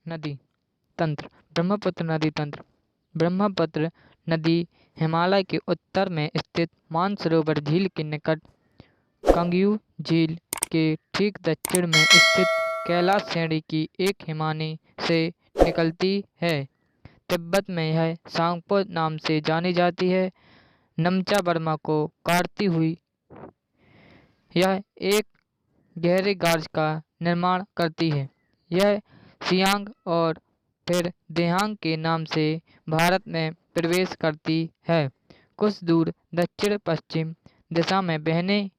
नदी तंत्र। ब्रह्मपुत्र नदी तंत्र। ब्रह्मपुत्र नदी हिमालय के उत्तर में स्थित मानसरोवर झील के निकट कांगयू झील के ठीक दक्षिण में स्थित कैलाश श्रेणी की एक हिमानी से निकलती है। तिब्बत में यह सांगपो नाम से जानी जाती है। नमचा बर्मा को काटती हुई यह एक गहरे गार्ज का निर्माण करती है। यह सियांग और फिर देहांग के नाम से भारत में प्रवेश करती है। कुछ दूर दक्षिण पश्चिम दिशा में बहने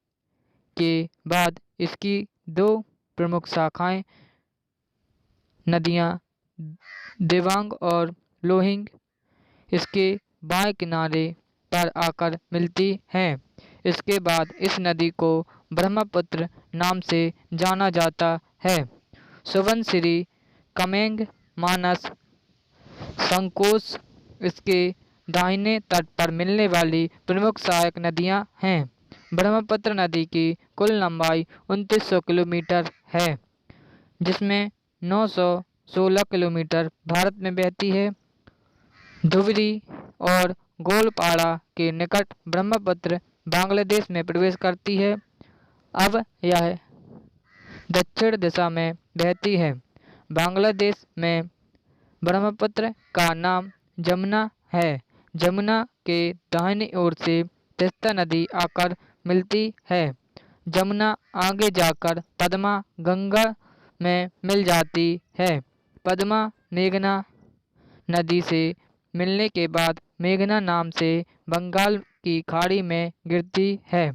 के बाद इसकी दो प्रमुख शाखाएं नदियां देवांग और लोहिंग इसके बाएं किनारे पर आकर मिलती हैं। इसके बाद इस नदी को ब्रह्मपुत्र नाम से जाना जाता है। सुबनसिरी, कमेंग, मानस, संकोश इसके दाहिने तट पर मिलने वाली प्रमुख सहायक नदियां हैं। ब्रह्मपुत्र नदी की कुल लंबाई 2900 किलोमीटर है, जिसमें 916 किलोमीटर भारत में बहती है। धुबरी और गोलपाड़ा के निकट ब्रह्मपुत्र बांग्लादेश में प्रवेश करती है। अब यह दक्षिण दिशा में बहती है। बांग्लादेश में ब्रह्मपुत्र का नाम जमुना है। जमुना के दाहिनी ओर से तीस्ता नदी आकर मिलती है। जमुना आगे जाकर पद्मा गंगा में मिल जाती है। पद्मा मेघना नदी से मिलने के बाद मेघना नाम से बंगाल की खाड़ी में गिरती है।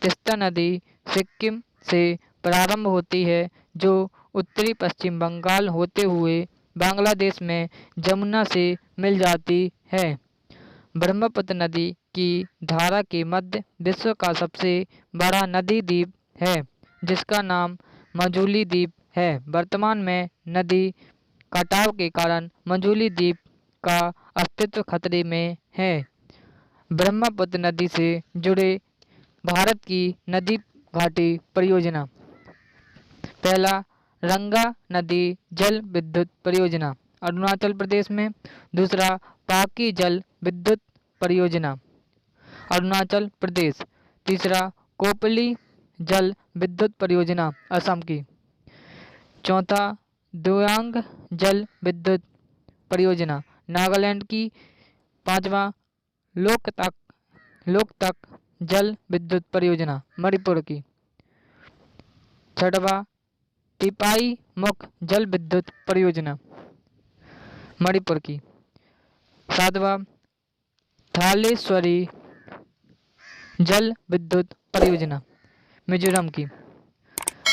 तीस्ता नदी सिक्किम से प्रारंभ होती है, जो उत्तरी पश्चिम बंगाल होते हुए बांग्लादेश में जमुना से मिल जाती है। ब्रह्मपुत्र नदी की धारा के मध्य विश्व का सबसे बड़ा नदी द्वीप है, जिसका नाम मजूली द्वीप है। वर्तमान में नदी कटाव के कारण मजूली द्वीप का अस्तित्व खतरे में है। ब्रह्मपुत्र नदी से जुड़े भारत की नदी घाटी परियोजना। पहला, रंगा नदी जल विद्युत परियोजना अरुणाचल प्रदेश में। दूसरा, पाकी जल विद्युत परियोजना अरुणाचल प्रदेश। तीसरा, कोपली जल विद्युत परियोजना असम की। चौथा, दोयांग जल विद्युत परियोजना नागालैंड की। पांचवा, लोकतक जल विद्युत परियोजना मणिपुर की। छठवा, टिपाई मुख जल विद्युत परियोजना मणिपुर की। सातवां, थालेश्वरी जल विद्युत परियोजना मिजोरम की।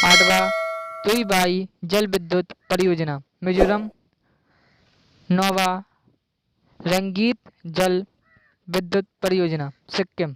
आठवां, तुईबाई जल विद्युत परियोजना मिजोरम। नौवां, रंगीत जल विद्युत परियोजना सिक्किम।